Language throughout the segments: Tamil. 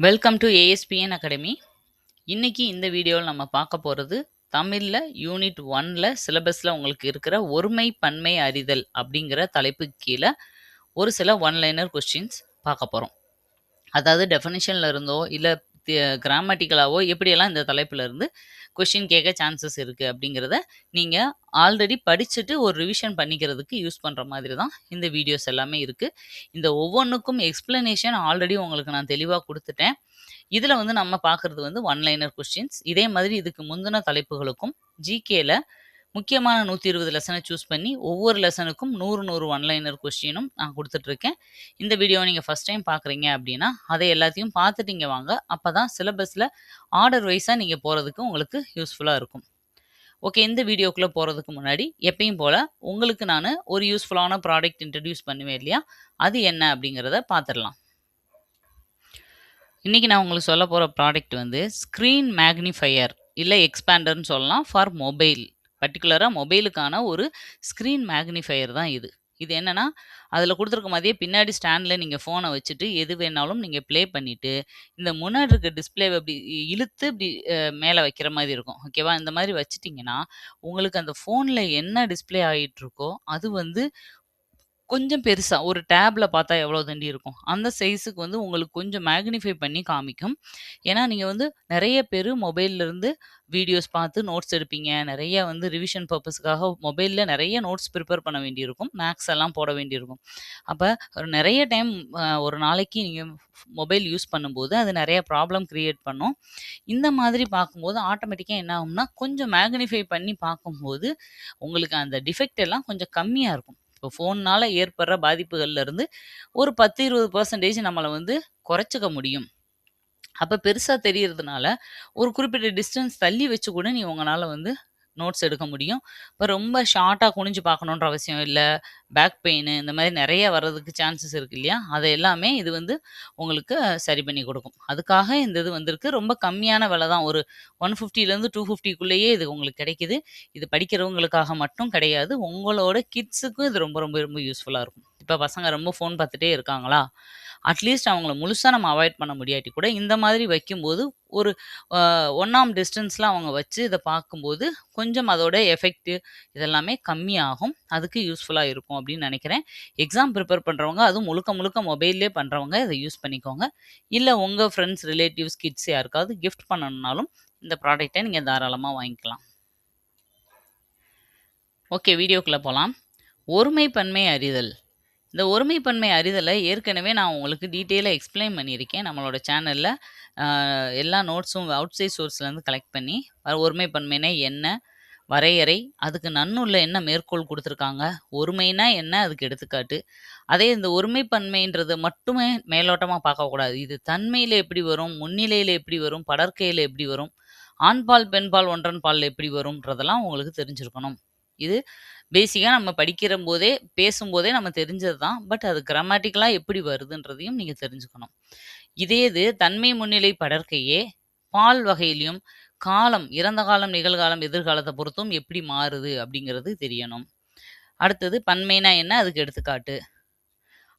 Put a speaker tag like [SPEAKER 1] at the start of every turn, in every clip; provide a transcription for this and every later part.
[SPEAKER 1] Welcome to ASPN academy. இன்னைக்கு இந்த வீடியோவில் நம்ம பார்க்க போகிறது தமிழில் யூனிட் 1ல் சிலபஸில் உங்களுக்கு இருக்கிற ஒருமை பன்மை அறிதல் அப்படிங்கிற தலைப்புக்கு கீழே ஒரு சில ஒன்லைனர் கொஸ்டின்ஸ் பார்க்க போகிறோம். அதாவது டெஃபனிஷனில் இருந்தோ இல்லை கிராமட்டிக்கலாவோ எப்படியெல்லாம் இந்த தலைப்பில் இருந்து கொஸ்டின் கேட்க சான்சஸ் இருக்குது அப்படிங்கிறத நீங்கள் ஆல்ரெடி படிச்சுட்டு ஒரு ரிவிஷன் பண்ணிக்கிறதுக்கு யூஸ் பண்ணுற மாதிரி தான் இந்த வீடியோஸ் எல்லாமே இருக்குது. இந்த ஒவ்வொன்றுக்கும் எக்ஸ்பிளனேஷன் ஆல்ரெடி உங்களுக்கு நான் தெளிவாக கொடுத்துட்டேன். இதில் வந்து நம்ம பார்க்குறது வந்து ஒன்லைனர் கொஸ்டின்ஸ். இதே மாதிரி இதுக்கு முந்தின தலைப்புகளுக்கும் ஜிகேல முக்கியமான 120 லெசனை சூஸ் பண்ணி ஒவ்வொரு லெசனுக்கும் 100 ஒன்லைனர் கொஸ்டினும் நான் கொடுத்துட்ருக்கேன். இந்த வீடியோவை நீங்கள் ஃபஸ்ட் டைம் பார்க்குறீங்க அப்படின்னா அதை எல்லாத்தையும் பார்த்துட்டீங்க வாங்க. அப்போ தான் சிலபஸில் ஆர்டர் வைஸாக நீங்கள் போகிறதுக்கு உங்களுக்கு யூஸ்ஃபுல்லாக இருக்கும். ஓகே, இந்த வீடியோக்குள்ளே போகிறதுக்கு முன்னாடி எப்பயும் போல் உங்களுக்கு நான் ஒரு யூஸ்ஃபுல்லான ப்ராடக்ட் இன்ட்ரடியூஸ் பண்ணுவேன் இல்லையா, அது என்ன அப்படிங்கிறத பார்த்துடலாம். இன்றைக்கி நான் உங்களுக்கு சொல்ல போகிற ப்ராடக்ட் வந்து ஸ்க்ரீன் மேக்னிஃபையர் இல்லை எக்ஸ்பேண்டர்னு சொல்லலாம். ஃபார் மொபைல், பர்டிகுலராக மொபைலுக்கான ஒரு ஸ்க்ரீன் மேக்னிஃபையர் தான் இது. இது என்னென்னா, அதில் கொடுத்துருக்க மாதிரியே பின்னாடி ஸ்டாண்டில் நீங்கள் ஃபோனை வச்சுட்டு எது வேணாலும் நீங்கள் ப்ளே பண்ணிவிட்டு இந்த முன்னாடி இருக்க டிஸ்பிளேவை இப்படி இழுத்து இப்படி மேலே வைக்கிற மாதிரி இருக்கும். ஓகேவா? இந்த மாதிரி வச்சுட்டிங்கன்னா உங்களுக்கு அந்த ஃபோனில் என்ன டிஸ்பிளே ஆகிட்டுருக்கோ அது வந்து கொஞ்சம் பெருசா ஒரு டேப்ல பார்த்தா எவ்வளோ தண்டி இருக்கும், அந்த சைஸுக்கு வந்து உங்களுக்கு கொஞ்சம் மேக்னிஃபை பண்ணி காமிக்கும். ஏன்னா, நீங்க வந்து நெறைய பேரு மொபைல்லேருந்து வீடியோஸ் பார்த்து நோட்ஸ் எடுப்பீங்க. நெறைய வந்து ரிவிஷன் பர்ப்பஸ்க்காக மொபைல்ல நெறைய நோட்ஸ் ப்ரிப்பேர் பண்ண வேண்டியிருக்கும். மேக்ஸ் எல்லாம் போட வேண்டியிருக்கும். அப்ப நெறைய டைம் ஒரு நாளைக்கு நீங்க மொபைல் யூஸ் பண்ணும்போது அது நெறைய ப்ராப்ளம் கிரியேட் பண்ணும். இந்த மாதிரி பார்க்கும்போது ஆட்டோமேட்டிக்கா என்ன ஆகும்னா, கொஞ்சம் மேக்னிஃபை பண்ணி பார்க்கும்போது உங்களுக்கு அந்த டிஃபெக்ட் எல்லாம் கொஞ்சம் கம்மியா இருக்கும். இப்போ ஃபோன்னால ஏற்படுற பாதிப்புகள்ல இருந்து ஒரு 10, 20% நம்மள வந்து குறைச்சுக்க முடியும். அப்ப பெருசா தெரியறதுனால, ஒரு குறிப்பிட்ட டிஸ்டன்ஸ் தள்ளி வச்சு கூட உங்கனால வந்து நோட்ஸ் எடுக்க முடியும். இப்ப ரொம்ப ஷார்ட்டா குனிஞ்சு பார்க்கணுன்ற அவசியம் இல்ல. பேக் பெயின் இந்த மாரி நெறைய வர்றதுக்கு சான்சஸ் இருக்கு இல்லையா? அத எல்லாமே இது வந்து உங்களுக்கு சரி பண்ணி கொடுக்கும். அதுக்காக இந்த இது வந்திருக்கு. ரொம்ப கம்மியான விலை தான். ஒரு 150லேருந்து 250க்குள்ளேயே இது உங்களுக்கு கிடைக்குது. இது படிக்கிறவங்களுக்காக மட்டும் கிடையாது. உங்களோட கிட்ஸுக்கும் இது ரொம்ப ரொம்ப ரொம்ப யூஸ்ஃபுல்லா இருக்கும். இப்ப பசங்க ரொம்ப ஃபோன் பார்த்துட்டே இருக்காங்களா? அட்லீஸ்ட் அவங்கள முழுசா நம்ம அவாய்ட் பண்ண முடியாட்டி கூட, இந்த மாதிரி வைக்கும்போது ஒரு 1 டிஸ்டன்ஸ்ல அவங்க வச்சு இத பார்க்கும்போது, கொஞ்சம் அதோட எஃபெக்ட் இதெல்லாமே கம்மியாகும். அதுக்கு யூஸ்ஃபுல்லா இருக்கும் அப்படின்னு நினைக்கிறேன். எக்ஸாம் ப்ரிப்பேர் பண்றவங்க, அதுவும் முழுக்க முழுக்க மொபைல்லே பண்றவங்க இத யூஸ் பண்ணிக்கோங்க. இல்ல உங்க ஃப்ரெண்ட்ஸ், ரிலேட்டிவ்ஸ், கிட்ஸ் யாருக்காவது கிஃப்ட் பண்ணணும்னாலும் இந்த ப்ராடக்ட்ட நீங்க தாராளமா வாங்கிக்கலாம். ஓகே, வீடியோக்குள்ள போலாம். ஒருமை பன்மை அறிதல். இந்த ஒருமை பன்மை அறிதலை ஏற்கனவே நான் உங்களுக்கு டீட்டெயிலாக எக்ஸ்பிளைன் பண்ணியிருக்கேன் நம்மளோட சேனலில். எல்லா நோட்ஸும் அவுட் சைட் சோர்ஸ்லேருந்து கலெக்ட் பண்ணி ஒருமை பன்மைனா என்ன, வரையறை, அதுக்கு நன்னுள்ள என்ன மேற்கோள் கொடுத்துருக்காங்க, ஒருமைனா என்ன அதுக்கு எடுத்துக்காட்டு. அதே இந்த ஒருமை பன்மைன்றதை மட்டுமே மேலோட்டமாக பார்க்கக்கூடாது. இது தன்மையில் எப்படி வரும், முன்னிலையில் எப்படி வரும், படற்கையில் எப்படி வரும், ஆண்பால் பெண்பால் ஒன்றன் பால் எப்படி வரும்ன்றதெல்லாம் உங்களுக்கு தெரிஞ்சிருக்கணும். இது பேசிக்காக நம்ம படிக்கிற போதே பேசும்போதே நம்ம தெரிஞ்சது தான். பட் அது கிராமட்டிக்கலாக எப்படி வருதுன்றதையும் நீங்கள் தெரிஞ்சுக்கணும். இதே இது தன்மை முன்னிலை படர்க்கையே பால் வகையிலையும் காலம், இறந்த காலம், நிகழ்காலம், எதிர்காலத்தை பொறுத்தும் எப்படி மாறுது அப்படிங்கிறது தெரியணும். அடுத்தது பன்மைனா என்ன, அதுக்கு எடுத்துக்காட்டு.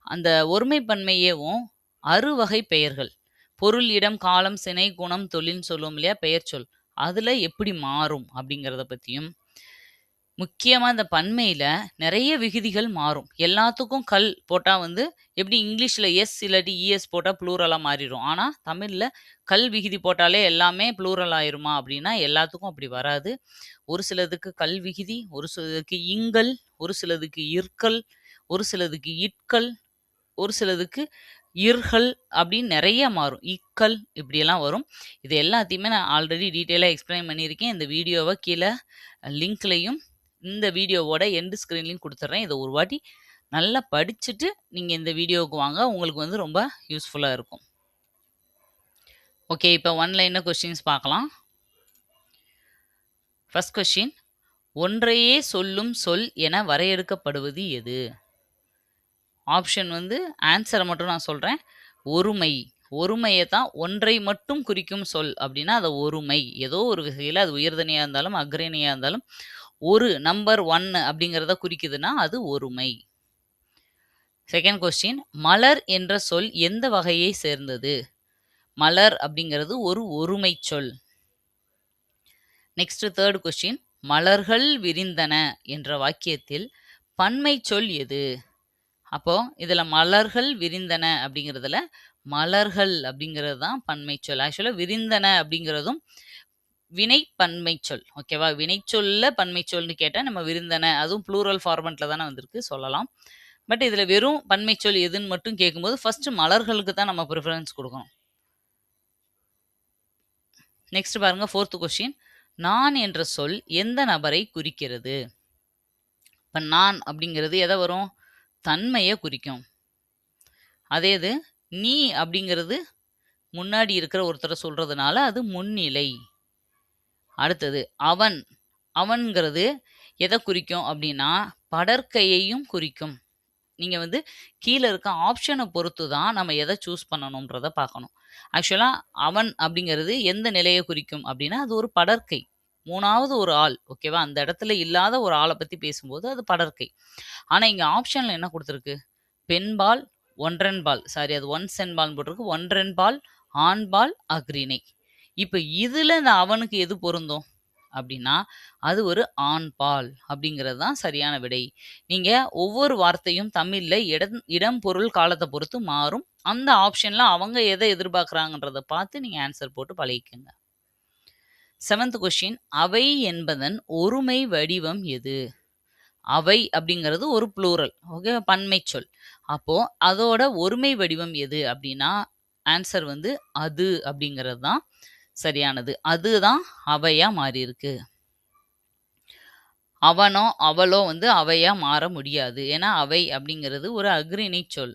[SPEAKER 1] அந்த ஒருமை பன்மையேவும் அறுவகை பெயர்கள், பொருள், இடம், காலம், சினை, குணம், தொழில்னு சொல்லுவோம் இல்லையா, பெயர் சொல், அதில் எப்படி மாறும் அப்படிங்கிறத பற்றியும், முக்கியமா இந்த பன்மையில நெறைய விகுதிகள் மாறும். எல்லாத்துக்கும் கல் போட்டா வந்து எப்படி இங்கிலீஷ்ல எஸ் இல்லாட்டி இஎஸ் போட்டா ப்ளூரலா மாறிரும். ஆனா, தமிழ்ல கல் விகுதி போட்டாலே எல்லாமே ப்ளூரல் ஆயிருமா அப்படின்னா, எல்லாத்துக்கும் அப்படி வராது. ஒரு சிலதுக்கு கல் விகுதி, ஒரு சிலதுக்கு இங்கல், ஒரு சிலதுக்கு இற்கல், ஒரு சிலதுக்கு இட்கல், ஒரு சிலதுக்கு இர்கள் அப்படின்னு நெறைய மாறும். இக்கல் இப்படியெல்லாம் வரும். இது எல்லாத்தையுமே நான் ஆல்ரெடி டீட்டெயிலா எக்ஸ்பிளைன் பண்ணியிருக்கேன். இந்த வீடியோவ கீழ லிங்க்லயும் இந்த வீடியோவோட எண்ட் ஸ்க்ரீன்லயும் குடுத்துடுறேன். இத ஒரு வாட்டி நல்லா படிச்சுட்டு நீங்க இந்த வீடியோவுக்கு வாங்க. உங்களுக்கு வந்து ரொம்ப யூஸ்ஃபுல்லா இருக்கும். ஓகே, இப்ப ஒன் லைனர் கொஸ்டின்ஸ் பார்க்கலாம். ஃபர்ஸ்ட் கொஸ்டின், ஒன்றையே சொல்லும் சொல் என வரையறுக்கப்படுவது எது? ஆப்ஷன் வந்து ஆன்சரை மட்டும் நான் சொல்றேன். ஒருமை. ஒருமையை தான் ஒன்றை மட்டும் குறிக்கும் சொல் அப்படின்னா அது ஒருமை. ஏதோ ஒரு வகையில் அது உயர்தனியா இருந்தாலும் அக்ரணியா இருந்தாலும் ஒரு நம்பர் 1 அப்படிங்கிறத குறிக்குதுன்னா அது ஒருமை. செகண்ட் கொஸ்டின், மலர் என்ற சொல் எந்த வகையை சேர்ந்தது? மலர் அப்படிங்கிறது ஒரு ஒருமை சொல். Next third question. மலர்கள் விரிந்தன என்ற வாக்கியத்தில் பன்மை சொல் எது? அப்போ இதுல மலர்கள் விரிந்தன அப்படிங்கிறதுல மலர்கள் அப்படிங்கிறது தான் பன்மை சொல். ஆக்சுவலா விரிந்தன அப்படிங்கிறதும் வினை பன்மை சொல். ஓகேவா? வினைச்சொல்ல பன்மை சொல்னு கேட்டா நம்ம விரிந்தன, அதுவும் ப்ளூரல் ஃபார்மட்ல தானே வந்திருக்கு, சொல்லலாம். பட் இதுல வெறும் பன்மை சொல் எதுன்னு மட்டும் கேட்கும்போது ஃபர்ஸ்ட் மலர்களுக்கு தான் நம்ம ப்ரிஃபரன்ஸ் கொடுக்கணும். நெக்ஸ்ட் பாருங்க, ஃபோர்த் கொஸ்டின். நான் என்ற சொல் எந்த நபரை குறிக்கிறது? இப்ப நான் அப்படிங்கிறது எதை வரும்? தன்மையை குறிக்கும். அதே இது நீ அப்படிங்கிறது முன்னாடி இருக்கிற ஒருத்தரை சொல்றதுனால அது முன்னிலை. அடுத்தது அவன். அவன்கிறது எதை குறிக்கும் அப்படின்னா படற்கையையும் குறிக்கும். நீங்க வந்து கீழே இருக்க ஆப்ஷனை பொறுத்து தான் நம்ம எதை சூஸ் பண்ணணும்ன்றத பார்க்கணும். ஆக்சுவலா அவன் அப்படிங்கிறது எந்த நிலையை குறிக்கும் அப்படின்னா அது ஒரு படற்கை. மூணாவது ஒரு ஆள். ஓகேவா? அந்த இடத்துல இல்லாத ஒரு ஆளை பத்தி பேசும்போது அது படற்கை. ஆனா இங்க ஆப்ஷன்ல என்ன கொடுத்துருக்கு? பெண்பால், ஒன்றன்பால். சாரி, அது ஒன்சென்பால் போட்டிருக்கு. ஒன்றன்பால், ஆண்பால், அஃறிணை. இப்ப இதுல இந்த அவனுக்கு எது பொருந்தும் அப்படின்னா அது ஒரு ஆண்பால் அப்படிங்கிறது தான் சரியான விடை. நீங்க ஒவ்வொரு வார்த்தையும் தமிழ்ல இடம் பொருள் காலத்தை பொறுத்து மாறும். அந்த ஆப்ஷன்ல அவங்க எதை எதிர்பார்க்குறாங்கன்றத பார்த்து நீங்க ஆன்சர் போட்டு பழகிக்கங்க. 7th question. அவை என்பதன் ஒருமை வடிவம் எது? அவை அப்படிங்கிறது ஒரு ப்ளூரல். ஓகே, பன்மை சொல். அப்போ அதோட ஒருமை வடிவம் எது அப்படின்னா ஆன்சர் வந்து அது அப்படிங்கிறது தான் சரியானது. அதுதான் அவையா மாறி இருக்கு. அவனோ அவளோ வந்து அவையா மாற முடியாது. ஏன்னா அவை அப்படிங்கிறது ஒரு அஃறிணை சொல்.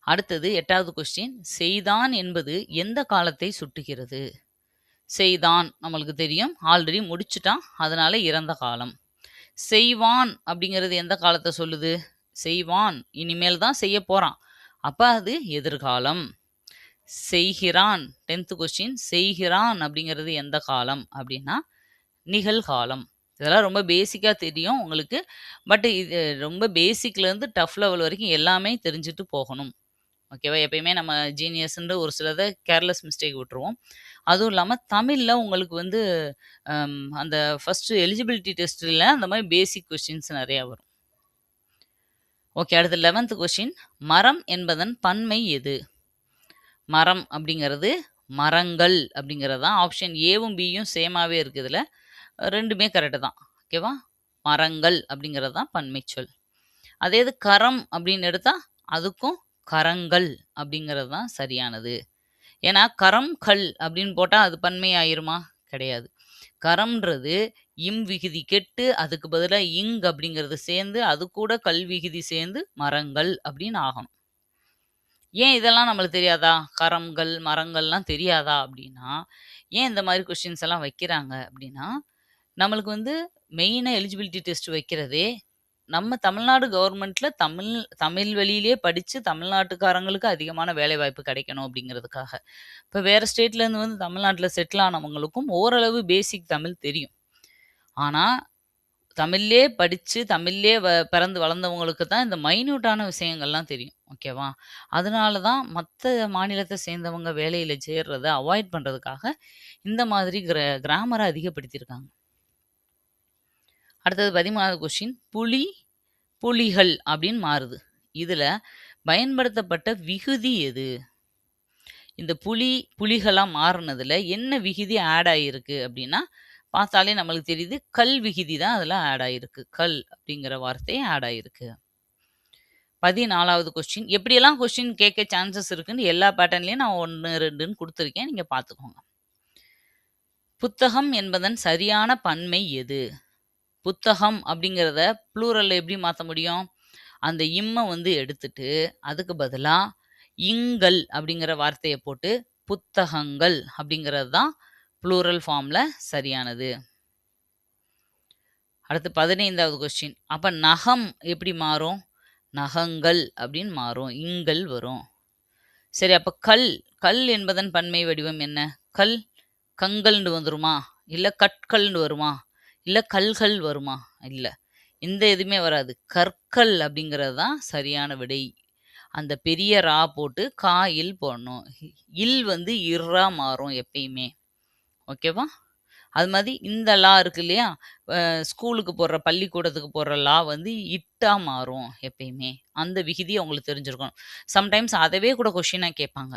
[SPEAKER 1] அடுத்தது 8வது கொஸ்டின். செய்தான் என்பது எந்த காலத்தை சுட்டுகிறது? செய்தான் நம்மளுக்கு தெரியும், ஆல்ரெடி முடிச்சுட்டான், அதனால இறந்த காலம். செய்வான் அப்படிங்கிறது எந்த காலத்தை சொல்லுது? செய்வான் இனிமேல் தான் செய்ய போறான், அப்ப அது எதிர்காலம். செய்கிறான் 10th கொஸ்டின். செய்கிறான் அப்படிங்கிறது எந்த காலம் அப்படின்னா நிகழ்காலம். இதெல்லாம் ரொம்ப பேசிக்கா தெரியும் உங்களுக்கு. பட் இது ரொம்ப பேசிக்லேருந்து டஃப் லெவல் வரைக்கும் எல்லாமே தெரிஞ்சுட்டு போகணும். ஓகேவா? எப்பயுமே நம்ம ஜீனியஸ்ன்ற ஒரு சிலதை கேர்லெஸ் மிஸ்டேக் விட்டுருவோம். அதுவும் இல்லாமல் தமிழில் உங்களுக்கு வந்து அந்த ஃபஸ்ட்டு எலிஜிபிலிட்டி டெஸ்ட்டில் அந்த மாதிரி பேசிக் கொஸ்டின்ஸ் நிறையா வரும். ஓகே, அடுத்து 11th கொஸ்டின். மரம் என்பதன் பன்மை எது? மரம் அப்படிங்கிறது மரங்கள் அப்படிங்கிறது தான். ஆப்ஷன் ஏவும் பியும் சேமாகவே இருக்குது. இதில் ரெண்டுமே கரெக்டு தான். ஓகேவா? மரங்கள் அப்படிங்கிறது தான் பன்மை சொல். அதே இது கரம் அப்படின்னு எடுத்தால் அதுக்கும் கரங்கள் அப்படிங்கிறது தான் சரியானது. ஏன்னா கரம் கல் அப்படின்னு போட்டால் அது பன்மை ஆயிருமா? கிடையாது. கரம்ன்றது இம் விகுதி கெட்டு அதுக்கு பதிலாக இங் அப்படிங்கிறது சேர்ந்து அது கூட கல் விகுதி சேர்ந்து மரங்கள் அப்படின்னு ஆகணும். ஏன் இதெல்லாம் நம்மளுக்கு தெரியாதா? கரம்கள் மரங்கள்லாம் தெரியாதா அப்படின்னா ஏன் இந்த மாதிரி கொஸ்டின்ஸ் எல்லாம் வைக்கிறாங்க அப்படின்னா நம்மளுக்கு வந்து மெயினாக எலிஜிபிலிட்டி டெஸ்ட் வைக்கிறதே நம்ம தமிழ்நாடு கவர்மெண்ட்ல தமிழ் தமிழ் வழியிலே படித்து தமிழ்நாட்டுக்காரங்களுக்கு அதிகமான வேலைவாய்ப்பு கிடைக்கணும் அப்படிங்கிறதுக்காக. இப்போ வேறு ஸ்டேட்லேருந்து வந்து தமிழ்நாட்டில் செட்டில் ஆனவங்களுக்கும் ஓரளவு பேசிக் தமிழ் தெரியும். ஆனால் தமிழ்லே படித்து தமிழ்லே பிறந்து வளர்ந்தவங்களுக்கு தான் இந்த மைன்யூட்டான விஷயங்கள்லாம் தெரியும். ஓகேவா? அதனால தான் மற்ற மாநிலத்தை சேர்ந்தவங்க வேலையில் சேர்றதை அவாய்ட் பண்ணுறதுக்காக இந்த மாதிரி கிராமரை அதிகப்படுத்தியிருக்காங்க. அடுத்தது 13வது கொஸ்டின். புலி, புலிகள் அப்படின்னு மாறுது. இதுல பயன்படுத்தப்பட்ட விகுதி எது? இந்த புலி புலிகளா மாறுனதுல என்ன விகுதி ஆட் ஆகிருக்கு அப்படின்னா பார்த்தாலே நம்மளுக்கு தெரியுது, கல் விகுதி தான் அதில் ஆட் ஆகிருக்கு. கல் அப்படிங்கிற வார்த்தை ஆட் ஆகிருக்கு. 14வது கொஸ்டின். எப்படியெல்லாம் கொஸ்டின் கேட்க சான்சஸ் இருக்குன்னு எல்லா பேட்டர்ன்லையும் நான் 1, 2ன்னு கொடுத்துருக்கேன், நீங்கள் பார்த்துக்கோங்க. புத்தகம் என்பதன் சரியான பன்மை எது? புத்தகம் அப்படிங்கிறத ப்ளூரல்ல எப்படி மாற்ற முடியும்? அந்த இம்மை வந்து எடுத்துட்டு அதுக்கு பதிலாக இங்கள் அப்படிங்கிற வார்த்தையை போட்டு புத்தகங்கள் அப்படிங்கிறது தான் ப்ளூரல் ஃபார்மில் சரியானது. அடுத்து 15வது கொஸ்டின். அப்போ நகம் எப்படி மாறும்? நகங்கள் அப்படின்னு மாறும், இங்கள் வரும். சரி, அப்போ கல், கல் என்பதன் பன்மை வடிவம் என்ன? கல் கங்கல்னு வந்துருமா? இல்லை கற்கள்னு வருமா? இல்லை கல்கள் வருமா? இல்லை, இந்த எதுவுமே வராது. கற்கள் அப்படிங்கிறது தான் சரியான விடை. அந்த பெரிய ரா போட்டு கா இல் போடணும். இல் வந்து இர்ரா மாறும் எப்பயுமே. ஓகேவா? அது மாதிரி இந்த லா இருக்கு இல்லையா? ஸ்கூலுக்கு போடுற பள்ளிக்கூடத்துக்கு போடுற லா வந்து இட்டா மாறும் எப்பயுமே. அந்த விகுதி உங்களுக்கு தெரிஞ்சிருக்கணும். சம்டைம்ஸ் அதவே கூட கொஸ்டினா கேட்பாங்க.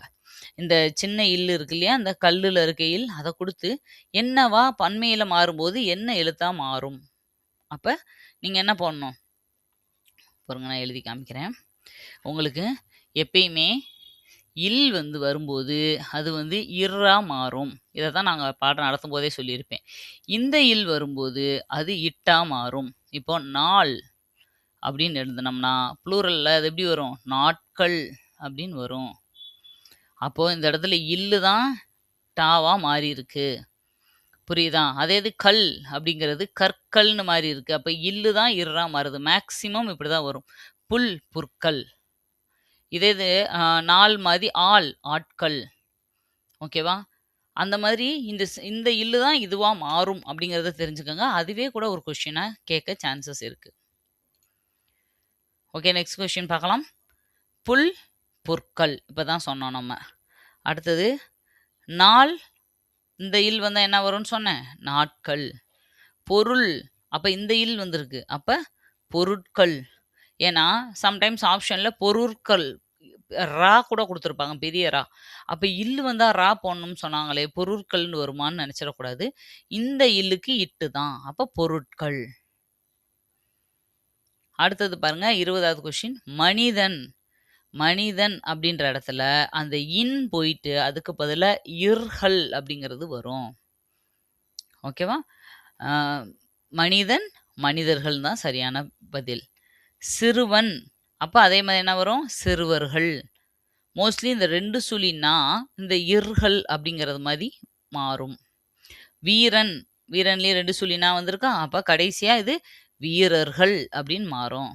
[SPEAKER 1] இந்த சின்ன இல் இருக்கு இல்லையா? அந்த கல்லுல இருக்க இல் அத குடுத்து, என்னவா பன்மையில மாறும்போது என்ன எழுத்தா மாறும்? அப்ப நீங்க என்ன போடணும்? பாருங்க நான் எழுதி காமிக்கிறேன். உங்களுக்கு எப்பயுமே இல் வந்து வரும்போது, அது வந்து இர்ரா மாறும். இத தான் நாங்க பாடம் நடத்தும்போதே சொல்லியிருப்பேன். இந்த இல் வரும்போது, அது இட்டா மாறும். இப்போ நாள் அப்படின்னு எழுதுனோம்னா, ப்ளூரல்ல அது எப்படி வரும்? நாட்கள் அப்படின்னு வரும். அப்போ இந்த இடத்துல இல்லு தான் டாவா மாறியிருக்கு. புரியுதா? அதே இது கல் அப்படிங்கிறது கற்கள்னு மாறி இருக்கு. அப்ப இல்லு தான் இர்ரா மாறுது. மேக்ஸிமம் இப்படிதான் வரும். புல், புற்கள். இதே இது நாள் மாரி ஆள், ஆட்கள். ஓகேவா? அந்த மாதிரி இந்த இல்லு தான் இதுவா மாறும் அப்படிங்கிறத தெரிஞ்சுக்கங்க. அதுவே கூட ஒரு கொஸ்டினா கேட்க சான்சஸ் இருக்கு. ஓகே, நெக்ஸ்ட் கொஸ்டின் பார்க்கலாம். புல், புற்கள். இப்ப தான் சொன்னோம் நம்ம. அடுத்தது நாள், இந்த இல் வந்தா என்ன வரும்னு சொன்னேன்? நாட்கள். பொருள், அப்ப இந்த இல் வந்திருக்கு. அப்ப பொருட்கள். ஏன்னா, சம்டைம்ஸ் ஆப்ஷன்ல பொருட்கள் ரா கூட குடுத்துருப்பாங்க. பெரிய ரா. அப்ப இல்லு வந்தா ரா போடணும்னு சொன்னாங்களே, பொருட்கள்னு வருமான்னு நெனச்சிடக்கூடாது. இந்த இல்லுக்கு இட்டு தான். அப்ப பொருட்கள். அடுத்தது பாருங்க 20வது கொஸ்டின். மனிதன். மனிதன் அப்படின்ற இடத்துல அந்த இன் போயிட்டு அதுக்கு பதிலா இர்கள் அப்படிங்கிறது வரும். ஓகேவா? ஆ மனிதன், மனிதர்கள் தான் சரியான பதில். சிறுவன். அப்ப அதே மாரி என்ன வரும்? சிறுவர்கள். மோஸ்ட்லி இந்த 2 சுழின்னா, இந்த இர்கள் அப்படிங்கிறது மாரி மாறும். வீரன், வீரன்லயே 2 சுழினா வந்திருக்கா? அப்ப கடைசியா இது வீரர்கள் அப்படின்னு மாறும்.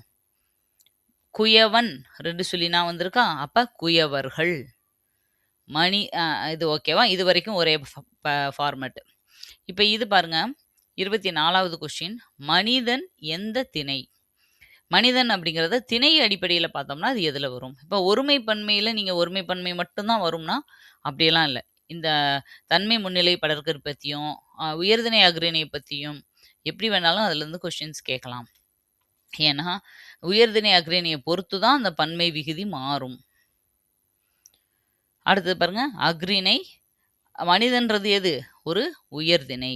[SPEAKER 1] குயவன் 2 சுழினா வந்திருக்கா? அப்ப குயவர்கள். மணி இது ஓகேவா? இதுவரைக்கும் ஒரே ஃபார்மேட். இப்ப இது பாருங்க, 24வது கொஸ்டின். மனிதன் எந்த திணை? மனிதன் அப்படிங்கிறத திணை அடிப்படையில பார்த்தோம்னா, அது எதுல வரும்? இப்ப ஒருமை பன்மையில நீங்க ஒருமை பன்மை மட்டும் தான் வரும்னா, அப்படியெல்லாம் இல்ல. இந்த தன்மை முன்னிலை படர்க்கற் பத்தியும், உயர்திணை அஃறிணை பத்தியும் எப்படி வேணாலும் அதுலருந்து கொஸ்டின்ஸ் கேட்கலாம். ஏன்னா, உயர்திணை அஃறிணைய பொறுத்து தான் அந்த பன்மை விகுதி மாறும். அடுத்தது பாருங்க, அஃறிணை. மனிதன்றது எது? ஒரு உயர்திணை.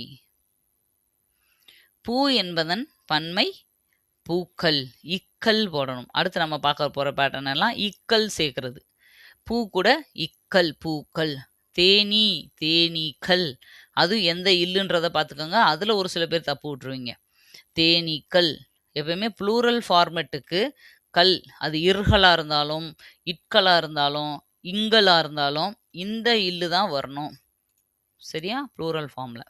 [SPEAKER 1] பூ என்பதன் பன்மை பூக்கள். இக்கள் போடணும். அடுத்து நம்ம பார்க்க போற பேட்டர்ன் எல்லாம் இக்கள் சேர்க்கிறது. பூ கூட இக்கள், பூக்கள். தேனீ, தேனீக்கள். அதுவும் எந்த இல்லுன்றத பார்த்துக்கோங்க. அதுல ஒரு சில பேர் தப்பு விட்டுருவீங்க. தேனீக்கள். எப்பயுமே ப்ளூரல் ஃபார்மேட்டுக்கு கல், அது இர்களா இருந்தாலும், இட்களா இருந்தாலும், இங்களா இருந்தாலும், இந்த இல்லு தான் வரணும். சரியா? ப்ளூரல் ஃபார்ம்ல.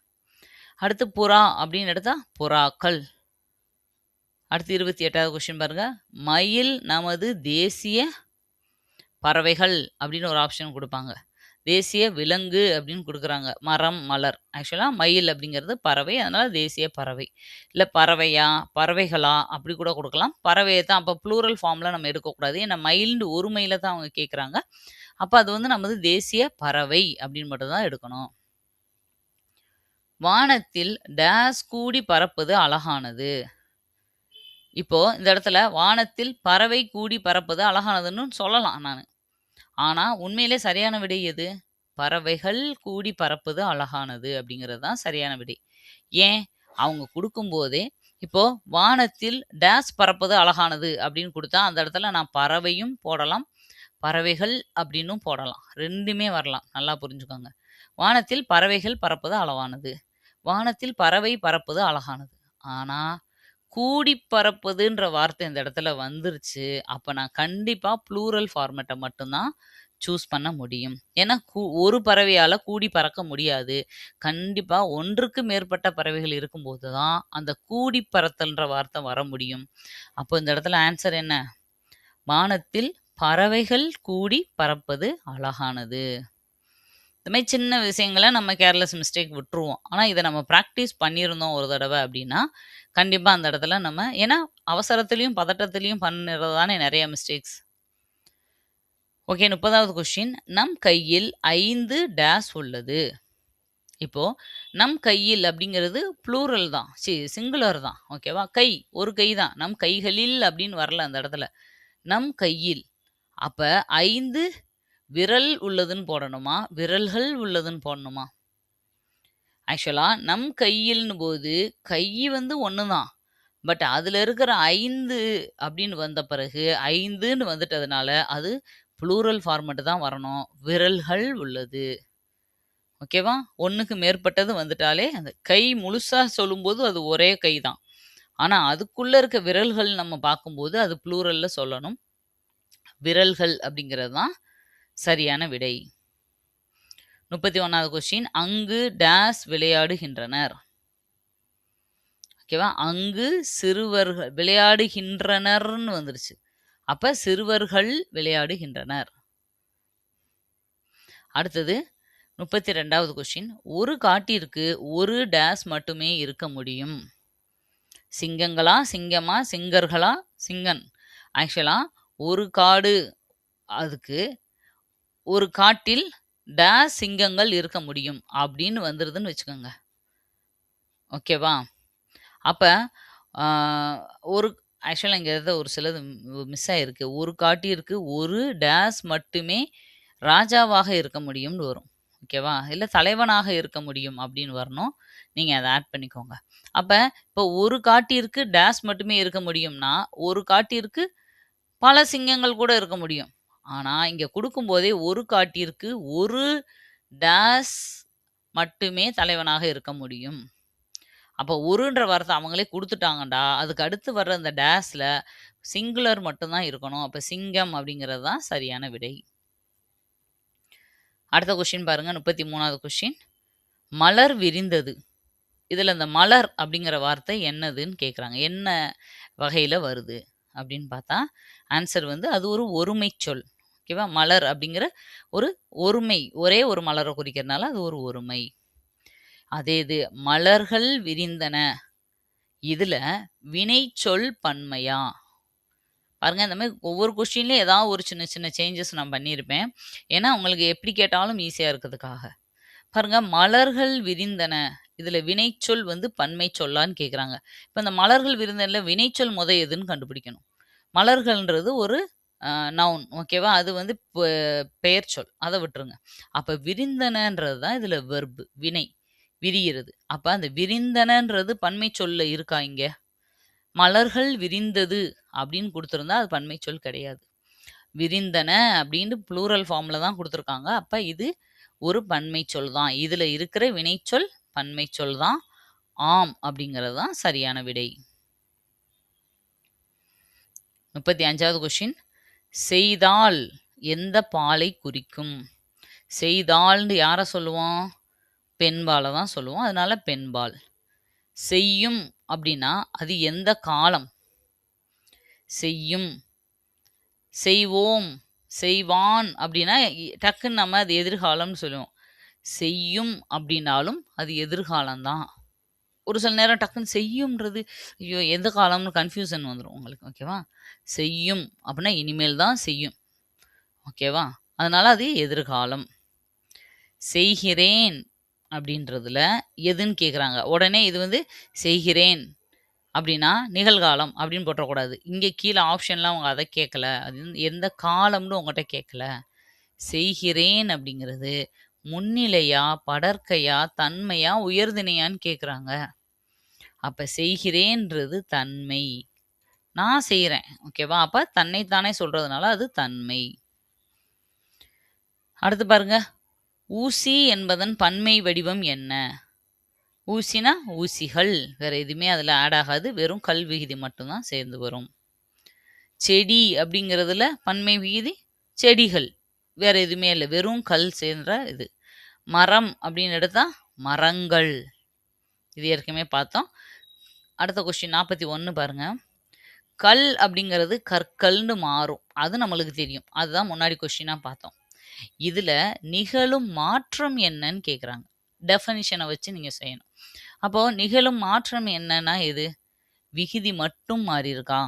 [SPEAKER 1] அடுத்து புறா அப்படின்னு எடுத்தா புறாக்கள். அடுத்து 28வது கொஸ்டின் பாருங்க. மயில் நமது தேசிய பறவைகள் அப்படின்னு ஒரு ஆப்ஷன் குடுப்பாங்க. தேசிய விலங்கு அப்படின்னு குடுக்குறாங்க. மரம், மலர். ஆக்சுவலா மயில் அப்படிங்கிறது பறவை. அதனால தேசிய பறவை. இல்ல பறவையா, பறவைகளா அப்படி கூட குடுக்கலாம். பறவைய தான் அப்ப ப்ளூரல் ஃபார்ம்ல நம்ம எடுக்கக்கூடாது. ஏன்னா மயில்னு ஒரு மயில தான் அவங்க கேட்குறாங்க. அப்ப அது வந்து நமது தேசிய பறவை அப்படின்னு மட்டும் தான் எடுக்கணும். வானத்தில் டேஸ் கூடி பறப்பது அழகானது. இப்போ இந்த இடத்துல வானத்தில் பறவை கூடி பறப்பது அழகானதுன்னு சொல்லலாம் நானு. ஆனா, உண்மையிலே சரியான விடை எது? பறவைகள் கூடி பறப்பது அழகானது அப்படிங்கிறது தான் சரியான விடை. ஏன்? அவங்க குடுக்கும்போதே, இப்போ வானத்தில் டேஸ் பறப்பது அழகானது அப்படின்னு குடுத்தா, அந்த இடத்துல நான் பறவையும் போடலாம், பறவைகள் அப்படின்னும் போடலாம். 2மே வரலாம். நல்லா புரிஞ்சுக்கோங்க. வானத்தில் பறவைகள் பறப்பது அளவானது. வானத்தில் பறவை பறப்பது அழகானது. ஆனா, கூடி பறப்பதுன்ற வார்த்தை இந்த இடத்துல வந்துருச்சு. அப்ப நான் கண்டிப்பா ப்ளூரல் ஃபார்மேட்ட மட்டும் தான் சூஸ் பண்ண முடியும். ஏன்னா, ஒரு பறவையால கூடி பறக்க முடியாது. கண்டிப்பா 1க்கு மேற்பட்ட பறவைகள் இருக்கும்போது தான், அந்த கூடி பறத்தல்ன்ற வார்த்தை வர முடியும். அப்போ இந்த இடத்துல ஆன்சர் என்ன? வானத்தில் பறவைகள் கூடி பறப்பது அழகானது. இந்த மாரி சின்ன விஷயங்கள நம்ம கேர்லெஸ் மிஸ்டேக் விட்டுருவோம். ஆனா, இத நம்ம பிராக்டிஸ் பண்ணியிருந்தோம் ஒரு தடவ அப்டின்னா, கண்டிப்பா அந்த இடத்துல நம்ம ஏன்னா அவசரத்திலயும், பதட்டத்திலயும் பண்ணுறது தானே நெறைய மிஸ்டேக்ஸ். Okay 30வது question. நம் கையில் 5 டேஸ் உள்ளது. இப்போ நம் கையில் அப்படிங்கிறது ப்ளூரல் தான். சிங்குலர் தான். ஓகேவா? கை, ஒரு கை தான். நம் கைகளில் அப்படின்னு வரல அந்த இடத்துல. நம் கையில். அப்ப 5 விரல் உள்ளதுன்னு போடணுமா? விரல்கள் உள்ளதுன்னு போடணுமா? ஆக்சுவலா நம் கையில்னு போது கை வந்து ஒண்ணு தான். பட் அதுல இருக்கிற 5 அப்படின்னு வந்த பிறகு 5ன்னு வந்துட்டதுனால அது ப்ளூரல் ஃபார்மட் தான் வரணும். விரல்கள் உள்ளது. ஓகேவா? 1க்கு மேற்பட்டது வந்துட்டாலே அந்த கை முழுசா சொல்லும்போது அது ஒரே கை தான். ஆனா அதுக்குள்ள இருக்க விரல்கள் நம்ம பார்க்கும்போது அது ப்ளூரல்ல சொல்லணும். விரல்கள் அப்படிங்கிறது தான் சரியான விடை. 31வது கொஸ்டின். அங்கு டேஸ் விளையாடுகின்றனர். ஓகேவா? அங்கு சிறுவர்கள் விளையாடுகின்றனர்ன்னு வந்துருச்சு. அப்ப சிறுவர்கள் விளையாடுகின்றனர். அடுத்தது 32வது கொஸ்டின். ஒரு காட்டிற்கு ஒரு டேஸ் மட்டுமே இருக்க முடியும். சிங்கங்களா? சிங்கமா? சிங்கர்களா? சிங்கன். ஆக்சுவலா ஒரு காடு அதுக்கு ஒரு காட்டில் டேஸ் சிங்கங்கள் இருக்க முடியும் அப்படின்னு வந்துருதுன்னு வச்சுக்கோங்க. ஓகேவா? அப்ப ஆ ஒரு ஆக்சுவலா இங்க ஏதோ ஒரு சிலது மிஸ் ஆயிருக்கு. ஒரு காட்டிற்கு ஒரு டேஸ் மட்டுமே ராஜாவாக இருக்க முடியும்னு வரும். ஓகேவா? இல்ல தலைவனாக இருக்க முடியும் அப்படின்னு வரணும். நீங்க அத ஆட் பண்ணிக்கோங்க. அப்ப இப்போ ஒரு காட்டிற்கு டேஸ் மட்டுமே இருக்க முடியும்னா, ஒரு காட்டிற்கு பல சிங்கங்கள் கூட இருக்க முடியும். ஆனா, இங்க குடுக்கும்போதே ஒரு காட்டிற்கு ஒரு டேஸ் மட்டுமே தலைவனாக இருக்க முடியும். அப்ப ஒருன்ற வார்த்தை அவங்களே குடுத்துட்டாங்கடா, அதுக்கு அடுத்து வர்ற அந்த டேஸ்ல சிங்குலர் மட்டும் தான் இருக்கணும். அப்ப சிங்கம் அப்படிங்கிறது தான் சரியான விடை. அடுத்த கொஸ்டின் பாருங்க 33வது கொஸ்டின். மலர் விரிந்தது. இதுல இந்த மலர் அப்படிங்கிற வார்த்தை என்னதுன்னு கேட்குறாங்க. என்ன வகையில வருது அப்படின்னு பார்த்தா, ஆன்சர் வந்து அது ஒரு ஒருமைச் சொல். ஓகேவா? மலர் அப்படிங்கிற ஒரு ஒருமை. ஒரே ஒரு மலர குறிக்கிறனால அது ஒரு ஒருமை. அதே இது மலர்கள் விரிந்தன. இதுல வினைச்சொல் பன்மையா? பாருங்க இந்த மாரி ஒவ்வொரு கொஸ்டின்லயும் ஏதாவது ஒரு சின்ன சின்ன சேஞ்சஸ் நான் பண்ணியிருப்பேன். ஏன்னா உங்களுக்கு எப்படி கேட்டாலும் ஈஸியா இருக்கிறதுக்காக. பாருங்க மலர்கள் விரிந்தன. இதுல வினைச்சொல் வந்து பன்மை சொல்லான்னு கேட்குறாங்க. இப்ப இந்த மலர்கள் விரிந்தனல வினைச்சொல் எதுன்னு கண்டுபிடிக்கணும். மலர்கள்ன்றது ஒரு நவுன் ஓகேவா? அது வந்து பெயர் சொல். அத விட்டுருங்க. அப்ப விரிந்தனன்றது தான் இதுல வெர்ப் வினை. விரியிறது. அப்ப அந்த விரிந்தனன்றது பன்மை சொல்ல இருக்கா இங்க? மலர்கள் விரிந்தது அப்படின்னு குடுத்திருந்தா அது பன்மை சொல் கிடையாது. விரிந்தன அப்படின்னு ப்ளூரல் ஃபார்ம்ல தான் குடுத்துருக்காங்க. அப்ப இது ஒரு பன்மை சொல் தான். இதுல இருக்கிற வினைச்சொல் பன்மை சொல் தான். ஆம் அப்படிங்கிறது தான் சரியான விடை. 35வது கொஸ்டின். செய்தால் எந்த பாலை குறிக்கும்? செய்தால்ன்னு யார சொல்லுவோம்? பெண்பால தான் சொல்லுவோம். அதனால பெண்பால். செய்யும் அப்படின்னா அது எந்த காலம்? செய்யும், செய்வோம், செய்வான் அப்படின்னா டக்குன்னு நம்ம அது எதிர்காலம்னு சொல்லுவோம். செய்யும் அப்படின்னாலும் அது எதிர்காலம் தான். ஒரு சில நேரம் டக்குன்னு செய்யும்ன்றது, ஐயோ! எந்த காலம்னு கன்ஃப்யூசன் வந்துரும் உங்களுக்கு. ஓகேவா? செய்யும் அப்படின்னா இனிமேல் தான் செய்யும். ஓகேவா? அதனால அது எதிர்காலம். செய்கிறேன் அப்படின்றதுல எதுன்னு கேட்குறாங்க. உடனே இது வந்து செய்கிறேன் அப்படின்னா நிகழ்காலம் அப்படின்னு போட்டுறக்கூடாது. இங்க கீழ ஆப்ஷன்லாம் அவங்க அத கேட்கல. அது வந்து எந்த காலம்னு உங்கட்ட கேட்கல. செய்கிறேன் அப்படிங்கிறது முன்னிலையா, படர்க்கையா, தன்மையா, உயர்திணையான்னு கேட்குறாங்க. அப்ப செய்கிறேன்றது தன்மை. நான் செய்றேன். ஓகேவா? அப்ப தன்னை தானே சொல்றதுனால அது தன்மை. அடுத்து பாருங்க. ஊசி என்பதன் பன்மை வடிவம் என்ன? ஊசினா ஊசிகள். வேற எதுவுமே அதுல ஆட் ஆகாது. வெறும் கல் விகுதி மட்டும் தான் சேர்ந்து வரும். செடி அப்படிங்கிறதுல பன்மை விகுதி செடிகள். வேற எதுவுமே இல்ல. வெறும் கல் சேர்ந்த இது. மரம் அப்படின்னு எடுத்தா மரங்கள். இது ஏற்கனவே பார்த்தோம். அடுத்த கொஸ்டின் 41 பாருங்க. கல் அப்படிங்கிறது கற்கள்னு மாறும். அது நம்மளுக்கு தெரியும். அதுதான் முன்னாடி கொஸ்டினா பார்த்தோம். இதுல நிகழும் மாற்றம் என்னன்னு கேட்குறாங்க. டெஃபனிஷன வச்சு நீங்க செய்யணும். அப்போ நிகழும் மாற்றம் என்னன்னா எது? விகுதி மட்டும் மாறியிருக்கா?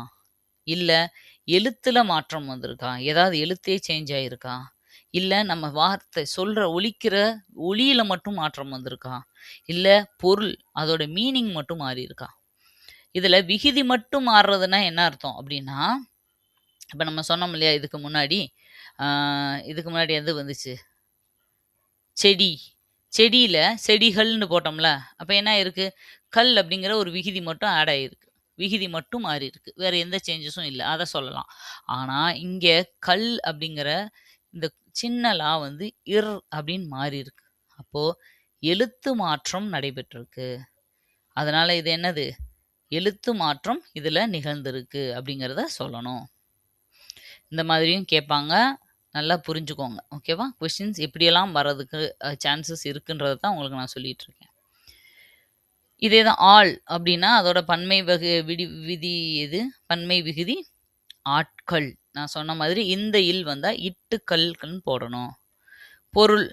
[SPEAKER 1] இல்ல எழுத்துல மாற்றம் வந்திருக்கா? ஏதாவது எழுத்தே சேஞ்ச் ஆயிருக்கா? இல்ல நம்ம வார்த்தை சொல்ற ஒலிக்கிற ஒலியில மட்டும் மாற்றம் வந்திருக்கா? இல்ல பொருள் அதோட மீனிங் மட்டும் மாறியிருக்கா? இதுல விகுதி மட்டும் மாறுறதுன்னா என்ன அர்த்தம் அப்டின்னா, இப்ப நம்ம சொன்னோம் இல்லையா இதுக்கு முன்னாடி, ஆ இதுக்கு முன்னாடி எது வந்துச்சு? செடி. செடியில செடிகள்னு போட்டோம்ல. அப்ப என்ன ஆயிருக்கு? கல் அப்படிங்கிற ஒரு விகுதி மட்டும் ஆட் ஆயிருக்கு. விகுதி மட்டும் மாறியிருக்கு. வேற எந்த சேஞ்சஸும் இல்ல. அத சொல்லலாம். ஆனா, இங்க கல் அப்படிங்கிற இந்த சின்ன வந்து அப்படின்னு மாறியிருக்கு. அப்போ எழுத்து மாற்றம் நடைபெற்றிருக்கு. அதனால இது என்னது? எழுத்து மாற்றம் இதுல நிகழ்ந்திருக்கு அப்படிங்கிறத சொல்லணும். இந்த மாதிரியும் கேட்பாங்க. நல்லா புரிஞ்சுக்கோங்க. ஓகேவா? கொஸ்டின்ஸ் எப்படியெல்லாம் வர்றதுக்கு சான்சஸ் இருக்குன்றத தான் உங்களுக்கு நான் சொல்லிட்டு இருக்கேன். இதே தான் ஆள் அப்படின்னா, அதோட பன்மை விதி எது? பன்மை விகுதி ஆட்கள். நான் சொன்ன மாதிரி இந்த இல் வந்தா இட்டுக்கள்ன்னு போடணும். பொருள்.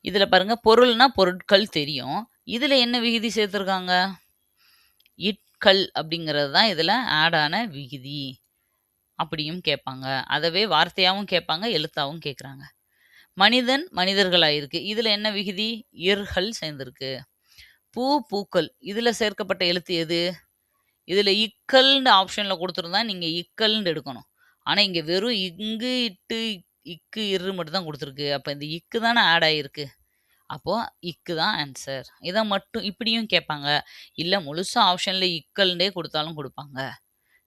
[SPEAKER 1] இதுல பாருங்க பொருள்னா பொருட்கள் தெரியும். இதுல என்ன விகுதி சேர்த்துருக்காங்க? இட்கள் அப்படிங்கிறது தான் இதுல ஆட் ஆன விகுதி. அப்படியும் கேட்பாங்க. அதவே வார்த்தையாவும் கேட்பாங்க, எழுத்தாவும் கேட்குறாங்க. மனிதன் மனிதர்களாயிருக்கு. இதுல என்ன விகுதி? இர்கள் சேர்ந்திருக்கு. பூ, பூக்கள். இதுல சேர்க்கப்பட்ட எழுத்து எது? இதுல இக்கல்னு ஆப்ஷன்ல குடுத்திருந்தா, நீங்க இக்கல்னு எடுக்கணும். ஆனா, இங்க வெறும் இங்கு, இட்டு, இக்கு, இரு மட்டும் தான் குடுத்திருக்கு. அப்ப இந்த இக்கு தானே ஆட் ஆயிருக்கு. அப்போ இக்கு தான் ஆன்சர். இத மட்டும் இப்படியும் கேட்பாங்க. இல்ல முழுசா ஆப்ஷன்ல இக்கல்னே குடுத்தாலும் குடுப்பாங்க.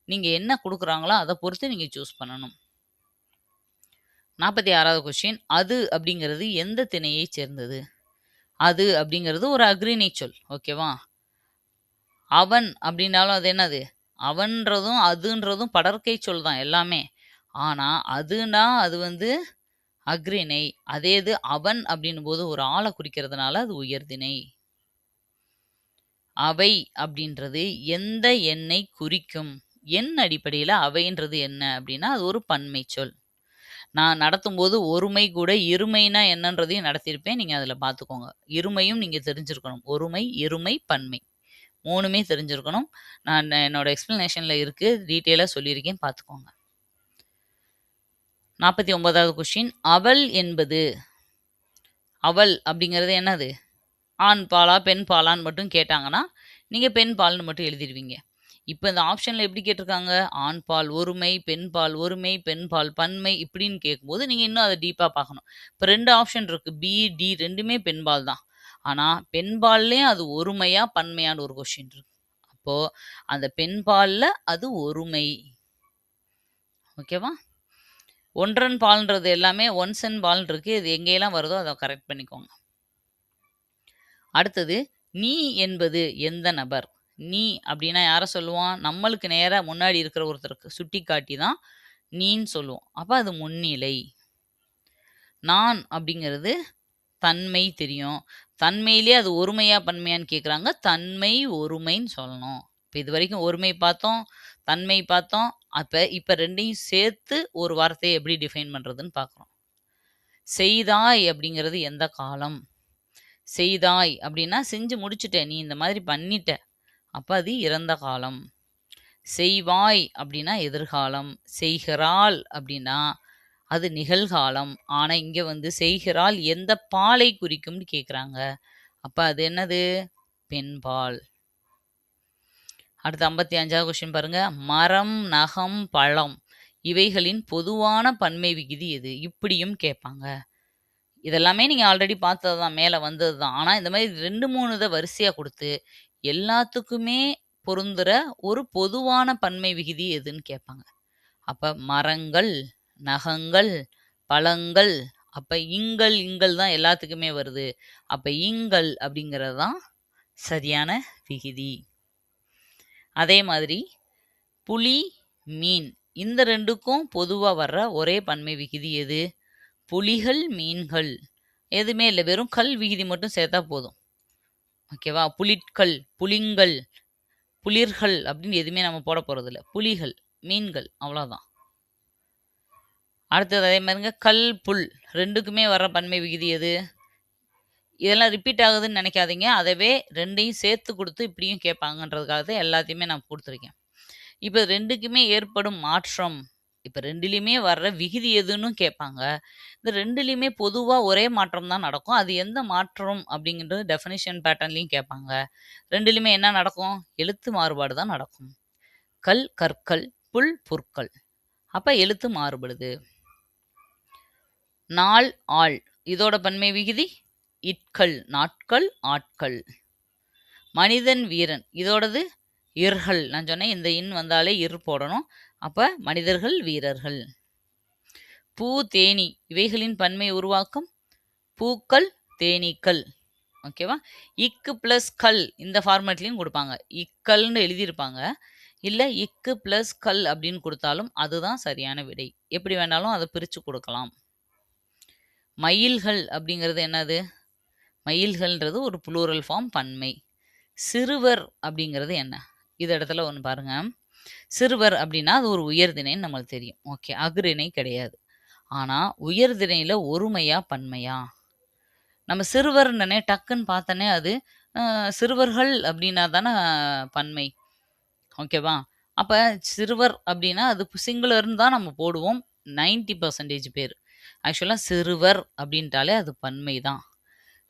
[SPEAKER 1] நீங்க என்ன குடுக்குறாங்களோ, அத பொறுத்து நீங்க சூஸ் பண்ணணும். 46வது கொஸ்டின். அது அப்படிங்கிறது எந்த திணையைச் சேர்ந்தது? அது அப்படிங்கிறது ஒரு அஃறிணை சொல். ஓகேவா? அவன் அப்படின்னாலும் அது என்னது? அவன்றதும், அதுன்றதும் படர்க்கை சொல் தான் எல்லாமே. ஆனா, அதுனா அது வந்து அஃறிணை. அதே இது அவன் அப்படின்னும்போது ஒரு ஆள குறிக்கிறதுனால அது உயர்திணை. அவை அப்படின்றது எந்த எண்ணை குறிக்கும்? எண் அடிப்படையில அவைன்றது என்ன அப்படின்னா, அது ஒரு பன்மை சொல். நான் நடத்தும்போது ஒருமை கூட இருமைனா என்னன்றதையும் நடத்தியிருப்பேன். நீங்க அதில பார்த்துக்கோங்க. இருமையும் நீங்க தெரிஞ்சிருக்கணும். ஒருமை, இருமை, பன்மை. 3மே தெரிஞ்சிருக்கணும். நான் என்னோட எக்ஸ்ப்ளனேஷன்ல இருக்கு. டீட்டெயிலா சொல்லியிருக்கேன் பார்த்துக்கோங்க. 49வது கொஸ்டின். அவள் என்பது அவள் அப்படிங்கிறது என்னது? ஆண் பாலா, பெண் பாலான்னு மட்டும் கேட்டாங்கன்னா, நீங்க பெண் பால்ன்னு மட்டும் எழுதிருவீங்க. இப்ப இந்த ஆப்ஷன்ல எப்படி கேட்டிருக்காங்க? ஆண் பால் ஒருமை, பெண் பால் ஒருமை, பெண் பால் பன்மை இப்படின்னு கேட்கும்போது, நீங்க இன்னும் அத டீப்பா பார்க்கணும். இப்ப 2 ஆப்ஷன் இருக்கு. பி, டி 2மே பெண்பால் தான். ஆனா, பெண்பால்லயும் அது ஒருமையா, பன்மையான்னு ஒரு கொஸ்டின் இருக்கு. அப்போ அந்த பெண்பால்ல அது ஒருமை. ஓகேவா? ஒன்றன் பால்ன்றது எல்லாமே ஒன்ஸ் அண்ட் பால்ன்னு இருக்கு. இது எங்கேயெல்லாம் வருதோ அத கரெக்ட் பண்ணிக்கோங்க. அடுத்தது, நீ என்பது எந்த நபர்? நீ அப்படின்னா யார சொல்லுவான்? நம்மளுக்கு நேரா முன்னாடி இருக்கிற ஒருத்தருக்கு சுட்டிக்காட்டி தான் நீன்னு சொல்லுவோம். அப்ப அது முன்னிலை. நான் அப்படிங்கிறது தன்மை தெரியும். தன்மையிலேயே அது ஒருமையா, பன்மையான்னு கேட்குறாங்க. தன்மை, ஒருமைன்னு சொல்லணும். இப்ப இதுவரைக்கும் ஒருமை பார்த்தோம், தன்மை பார்த்தோம். இப்ப 2யும் சேர்த்து ஒரு வார்த்தைய எப்படி டிஃபைன் பண்றதுன்னு பார்க்குறோம். செய்தாய் அப்படிங்கிறது எந்த காலம்? செய்தாய் அப்படின்னா செஞ்சு முடிச்சுட்ட. நீ இந்த மாதிரி பண்ணிட்ட. அப்ப அது இறந்த காலம். செய்வாய் அப்படின்னா எதிர்காலம். செய்கிறாள் அப்படின்னா அது நிகழ்காலம். ஆனா இங்க வந்து செய்கிறாள் எந்த பாலை குறிக்கும்னு கேட்குறாங்க. அப்ப அது என்னது? பெண்பால். அடுத்து 55வது கொஸ்டின் பாருங்க. மரம், நகம், பழம் இவைகளின் பொதுவான பன்மை விகுதி எது? இப்படியும் கேட்பாங்க. இதெல்லாமே நீங்க ஆல்ரெடி பார்த்தது தான். மேல வந்தது தான். ஆனா இந்த மாதிரி 2, 3 இத வரிசையா குடுத்து, எல்லாத்துக்குமே பொருந்துற ஒரு பொதுவான பன்மை விகுதி எதுன்னு கேட்பாங்க. அப்ப மரங்கள், நகங்கள், பழங்கள். அப்ப இங்கள் தான் எல்லாத்துக்குமே வருது. அப்ப இங்கள் அப்படிங்கிறது தான் சரியான விகுதி. அதே மாதிரி புலி, மீன் இந்த 2க்கும் பொதுவா வர்ற ஒரே பன்மை விகுதி எது? புலிகள், மீன்கள். எதுவுமே இல்ல. வெறும் கல் விகுதி மட்டும் சேர்த்தா போதும். ஓகேவா? புலிட்கள், புலிங்கள், புலிர்கள் அப்படின்னு எதுவுமே நம்ம போட போறதில்ல. புலிகள், மீன்கள் அவ்வளோதான். அடுத்தது அதே மாதிரிங்க கல், புல் 2க்குமே வர்ற பன்மை விகுதி எது? இதெல்லாம் ரிப்பீட் ஆகுதுன்னு நினைக்காதீங்க. அதவே 2யும் சேர்த்து குடுத்து இப்படியும் கேட்பாங்கன்றதுக்காக தான் எல்லாத்தையுமே நான் குடுத்துருக்கேன். இப்ப 2க்குமே ஏற்படும் மாற்றம் இப்ப 2லயுமே வர்ற விகுதி எதுன்னு கேட்பாங்க. இந்த 2லயுமே பொதுவா ஒரே மாற்றம் தான் நடக்கும். அது எந்த மாற்றம் அப்படிங்கிறது டெஃபினிஷன் பேட்டர்ன்லயும் கேட்பாங்க. 2லயுமே என்ன நடக்கும்? எழுத்து மாறுபாடு தான் நடக்கும். கல், கற்கள், புல், புற்கள். அப்ப எழுத்து மாறுபடுது. நாள், ஆள். இதோட பன்மை விகுதி இட்கள், நாட்கள், ஆட்கள். மனிதன், வீரன். இதோடது இர்கள். நான் சொன்னேன் இந்த இன் வந்தாலே இர் போடணும். அப்ப மனிதர்கள், வீரர்கள். பூ, தேனீ. இவைகளின் பன்மை உருவாக்கம் பூக்கள், தேனீக்கள். ஓகேவா? இக்கு பிளஸ் கல் இந்த ஃபார்மேட்லயும் கொடுப்பாங்க. இக்கல்னு எழுதியிருப்பாங்க. இல்ல இக்கு பிளஸ் கல் அப்படின்னு கொடுத்தாலும் அதுதான் சரியான விடை. எப்படி வேணாலும் அதை பிரிச்சு கொடுக்கலாம். மயில்கள் அப்படிங்கிறது என்னது? மயில்கள்ன்றது ஒரு புளூரல் ஃபார்ம் பன்மை. சிறுவர் அப்படிங்கிறது என்ன? இது இடத்துல ஒன்று பாருங்க. சிறுவர் அப்படின்னா அது ஒரு உயர்திணைன்னு நம்மளுக்கு தெரியும். ஓகே, அஃறிணை கிடையாது. ஆனா உயர்திணையில ஒருமையா பன்மையா? நம்ம சிறுவர்னே டக்குன்னு பார்த்தோன்னே அது சிறுவர்கள் அப்படின்னா தானே பன்மை. ஓகேவா? அப்ப சிறுவர் அப்படின்னா அது சிங்குலர்ன்னு தான் நம்ம போடுவோம் 90% பேர். ஆக்சுவலா சிறுவர் அப்படின்ட்டாலே அது பன்மை தான்.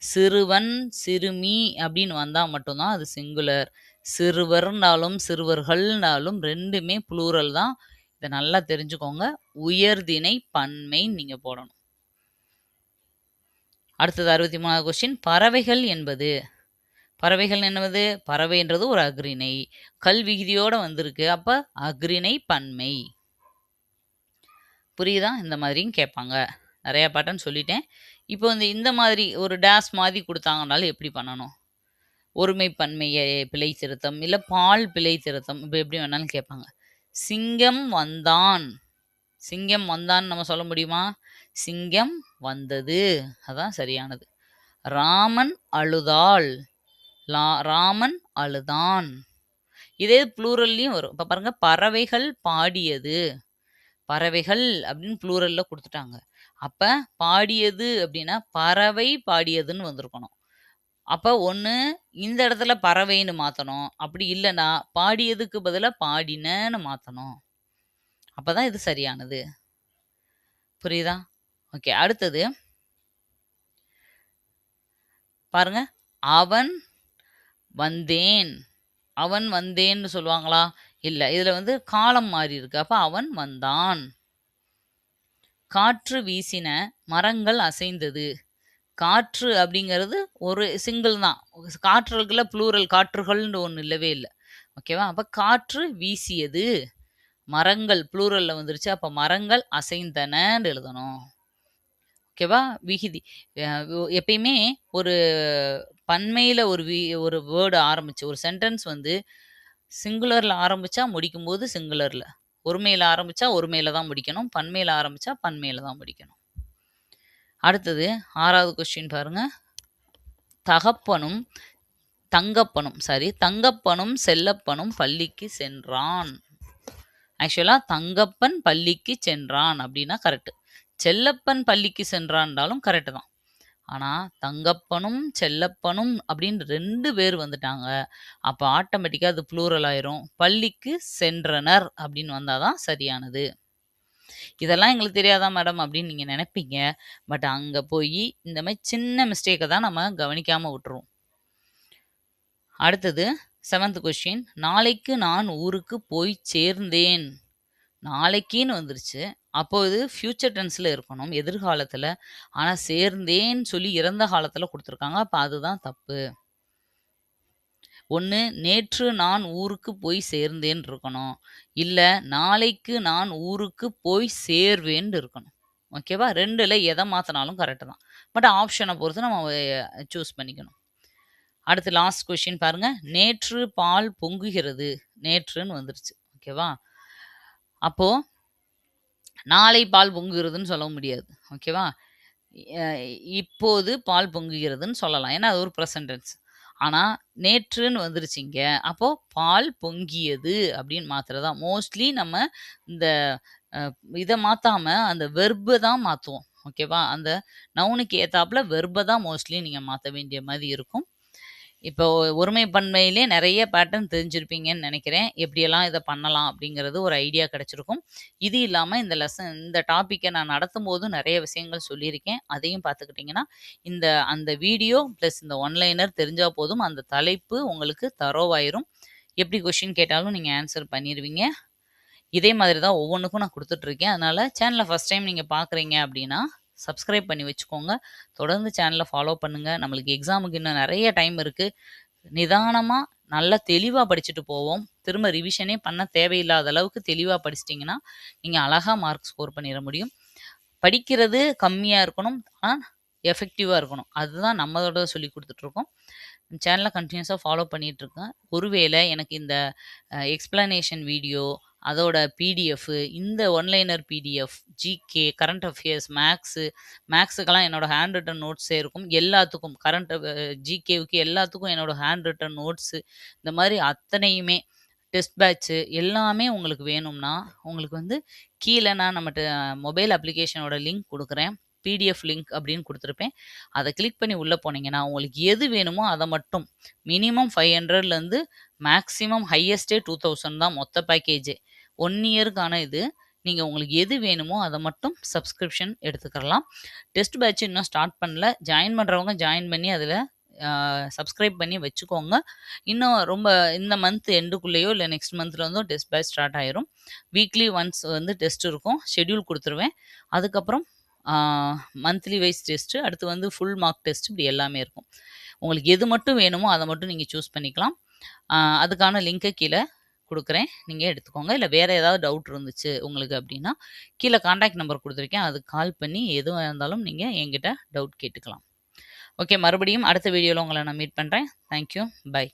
[SPEAKER 1] சிறுவன், சிறுமி அப்படின்னு வந்தா மட்டும் தான் அது சிங்குலர். சிறுவர்னாலும் சிறுவர்கள்னாலும் 2மே ப்ளூரல் தான். இத நல்லா தெரிஞ்சுக்கோங்க. உயர்திணை பன்மைன்னு நீங்க போடணும். அடுத்தது 63வது கொஸ்டின். பறவைகள் என்பது பறவைகள் என்னவது? பறவைன்றது ஒரு அஃறிணை. கல் விகுதியோட வந்திருக்கு. அப்ப அஃறிணை பன்மை. புரியுதா? இந்த மாதிரியும் கேட்பாங்க. நிறைய பேட்டர்ன் சொல்லிட்டேன். இப்போ இந்த மாதிரி ஒரு டேஸ் மாதிரி கொடுத்தாங்கனாலும் எப்படி பண்ணணும்? ஒருமை பன்மையை பிழை திருத்தம், இல்ல பால் பிழை திருத்தம். இப்ப எப்படி வேணாலும் கேட்பாங்க. சிங்கம் வந்தான். சிங்கம் வந்தான்னு நம்ம சொல்ல முடியுமா? சிங்கம் வந்தது. அதான் சரியானது. ராமன் அழுதாள். ராமன் அழுதான். இதே ப்ளூரல்லையும் வரும். இப்ப பாருங்க, பறவைகள் பாடியது. பறவைகள் அப்படின்னு ப்ளூரல்ல கொடுத்துட்டாங்க. அப்ப பாடியது அப்படின்னா பறவை பாடியதுன்னு வந்திருக்கணும். அப்ப ஒண்ணு இந்த இடத்துல பறவைன்னு மாத்தணும். அப்படி இல்லைன்னா பாடியதுக்கு பதிலா பாடினன்னு மாத்தணும். அப்பதான் இது சரியானது. புரியுதா? ஓகே, அடுத்தது பாருங்க. அவன் வந்தேன். அவன் வந்தேன்னு சொல்லுவாங்களா? இல்ல. இதுல காலம் மாறி இருக்கு. அப்ப அவன் வந்தான். காற்று வீசின, மரங்கள் அசைந்தது. காற்று அப்படிங்கிறது ஒரு சிங்கிள் தான். காற்றுகளுக்குள்ள ப்ளூரல் காற்றுகள்னு ஒண்ணு இல்லவே இல்ல. ஓகேவா? அப்ப காற்று வீசியது. மரங்கள் ப்ளூரல்ல வந்துருச்சு. அப்ப மரங்கள் அசைந்தனன்னு எழுதணும். ஓகேவா? விகுதி. எப்பயுமே ஒரு பன்மையில ஒரு வேர்டு ஆரம்பிச்சு, ஒரு சென்டென்ஸ் சிங்குலர்ல ஆரம்பிச்சா முடிக்கும்போது சிங்குலர்ல. ஒருமையில ஆரம்பிச்சா ஒருமையில தான் முடிக்கணும். பன்மையில ஆரம்பிச்சா பன்மையில தான் முடிக்கணும். அடுத்தது 6வது கொஸ்டின் பாருங்க. தங்கப்பனும் செல்லப்பனும் பள்ளிக்கு சென்றான். ஆக்சுவலா தங்கப்பன் பள்ளிக்கு சென்றான் அப்படின்னா கரெக்ட். செல்லப்பன் பள்ளிக்கு சென்றான்டாலும் கரெக்ட் தான். ஆனா தங்கப்பனும் செல்லப்பனும் அப்படின்னு 2 பேர் வந்துட்டாங்க. அப்ப ஆட்டோமேட்டிக்கா அது ப்ளூரல் ஆயிரும். பள்ளிக்கு சென்றனர் அப்படின்னு வந்தாதான் சரியானது. இதெல்லாம் எங்களுக்கு தெரியாதா மேடம் அப்படின்னு நீங்க நினைப்பீங்க. பட் அங்க போய் இந்த மாதிரி சின்ன மிஸ்டேக்கை தான் நம்ம கவனிக்காம விட்டுருவோம். அடுத்தது 7th கொஸ்டின். நாளைக்கு நான் ஊருக்கு போய் சேர்ந்தேன். நாளைக்குன்னு வந்துருச்சு. அப்போ இது ஃபியூச்சர் டென்ஸ்ல இருக்கணும், எதிர்காலத்துல. ஆனா சேர்ந்தேன்னு சொல்லி இறந்த காலத்துல கொடுத்துருக்காங்க. அப்ப அதுதான் தப்பு. ஒண்ணு நேற்று நான் ஊருக்கு போய் சேர்ந்தேன் இருக்கணும். இல்ல நாளைக்கு நான் ஊருக்கு போய் சேர்வேன்னு இருக்கணும். ஓகேவா? 2ல எதை மாத்தினாலும் கரெக்ட் தான். பட் ஆப்ஷனை பொறுத்து நம்ம சூஸ் பண்ணிக்கணும். அடுத்து லாஸ்ட் கொஸ்டின் பாருங்க. நேற்று பால் பொங்குகிறது. நேற்றுன்னு வந்துருச்சு. ஓகேவா? அப்போ நாளை பால் பொங்குகிறதுன்னு சொல்ல முடியாது. ஓகேவா? இப்போது பால் பொங்குகிறதுன்னு சொல்லலாம். ஏன்னா அது ஒரு ப்ரெசன்ட் டென்ஸ். ஆனா நேற்றுன்னு வந்துருச்சு இங்க. அப்போ பால் பொங்கியது அப்படின்னு மாத்துறதா. மோஸ்ட்லி நம்ம இந்த இத மாத்தாம அந்த வெர்ப தான் மாத்துவோம். ஓகேவா? அந்த நவுனுக்கு ஏத்தாப்புல வெர்ப தான் மோஸ்ட்லி நீங்க மாத்த வேண்டிய மாதிரி இருக்கும். இப்போ ஒருமைப்பன்மையிலே நெறைய பேட்டர்ன் தெரிஞ்சிருப்பீங்கன்னு நெனைக்கிறேன். எப்படியெல்லாம் இத பண்ணலாம் அப்படிங்கிறது ஒரு ஐடியா கிடைச்சிருக்கும். இது இல்லாம இந்த டாபிக்க நான் நடத்தும்போது நெறைய விஷயங்கள் சொல்லியிருக்கேன். அதையும் பார்த்துக்கிட்டீங்கன்னா, அந்த வீடியோ பிளஸ் இந்த ஒன்லைனர் தெரிஞ்சா போதும். அந்த தலைப்பு உங்களுக்கு தரோவாயிரும். எப்படி கொஸ்டின் கேட்டாலும் நீங்க ஆன்சர் பண்ணிருவீங்க. இதே மாதிரி தான் ஒவ்வொன்னுக்கும் நான் குடுத்துட்டுருக்கேன். அதனால சேனல ஃபர்ஸ்ட் டைம் நீங்க பார்க்குறீங்க அப்படின்னா, சப்ஸ்கிரைப் பண்ணி வச்சுக்கோங்க. தொடர்ந்து சேனல ஃபாலோ பண்ணுங்க. நம்மளுக்கு எக்ஸாமுக்கு இன்னும் நெறைய டைம் இருக்கு. நிதானமா, நல்லா தெளிவா படிச்சுட்டு போவோம். திரும்ப ரிவிஷனே பண்ண தேவையில்லாத அளவுக்கு தெளிவா படிச்சிட்டீங்கன்னா, நீங்க அழகா மார்க் ஸ்கோர் பண்ணிற முடியும். படிக்கிறது கம்மியா இருக்கணும். ஆனா, எஃபெக்டிவா இருக்கணும். அதுதான் நம்மளோட சொல்லிக் குடுத்துட்டுருக்கோம். சேனல கன்டினியூஸா ஃபாலோ பண்ணிட்டுருக்கேன். ஒருவேளை எனக்கு இந்த எக்ஸ்ப்ளனேஷன் வீடியோ, அதோட பிடிஎஃப், இந்த one liner PDF, GK, current affairs, மேக்ஸுக்கெல்லாம் என்னோட ஹேண்ட் ரிட்டன் நோட்ஸே இருக்கும். எல்லாத்துக்கும் ஜிகேவுக்கு எல்லாத்துக்கும் என்னோட ஹேண்ட் ரிட்டன் நோட்ஸு, இந்த மாரி அத்தனையுமே டெஸ்ட் பேட்ச்சு எல்லாமே உங்களுக்கு வேணும்னா, உங்களுக்கு வந்து கீழ நான் நம்மட்ட மொபைல் அப்ளிகேஷனோட லிங்க் குடுக்குறேன். பிடிஎஃப் லிங்க் அப்படின்னு குடுத்துருப்பேன். அத கிளிக் பண்ணி உள்ள போனீங்கன்னா, உங்களுக்கு எது வேணுமோ அத மட்டும் மினிமம் 500லேருந்து மேக்ஸிமம் ஹையஸ்ட்டே 2000 தான் மொத்த பேக்கேஜே. 1 இயர்க்கான இது. நீங்க உங்களுக்கு எது வேணுமோ அத மட்டும் சப்ஸ்கிரிப்ஷன் எடுத்துக்கிறலாம். டெஸ்ட் பேட்ச் இன்னும் ஸ்டார்ட் பண்ணல. ஜாயின் பண்றவங்க ஜாயின் பண்ணி அதில சப்ஸ்கிரைப் பண்ணி வச்சுக்கோங்க. இன்னும் ரொம்ப இந்த மந்த் எண்டுக்குள்ளேயோ இல்ல நெக்ஸ்ட் மந்த்ல இருந்தோ டெஸ்ட் பேட்ச் ஸ்டார்ட் ஆயிரும். வீக்லி ஒன்ஸ் வந்து டெஸ்ட் இருக்கும். ஷெட்யூல் குடுத்துருவேன். அதுக்கப்புறம் ஆ மந்த்லி வைஸ் டெஸ்ட்டு, அடுத்து வந்து ஃபுல் மார்க் டெஸ்ட் இப்படி எல்லாமே இருக்கும். உங்களுக்கு எது மட்டும் வேணுமோ அத மட்டும் நீங்க சூஸ் பண்ணிக்கலாம். ஆ அதுக்கான லிங்க்க கீழ குடுக்குறேன். நீங்க எடுத்துக்கோங்க. இல்ல வேற ஏதாவது டவுட் இருந்துச்சு உங்களுக்கு அப்படின்னா, கீழ கான்டாக்ட் நம்பர் குடுத்துருக்கேன். அதுக்கு கால் பண்ணி எதுவா இருந்தாலும் நீங்க என்கிட்ட டவுட் கேட்டுக்கலாம். ஓகே, மறுபடியும் அடுத்த வீடியோல உங்கள நான் மீட் பண்றேன். Thank you. பை.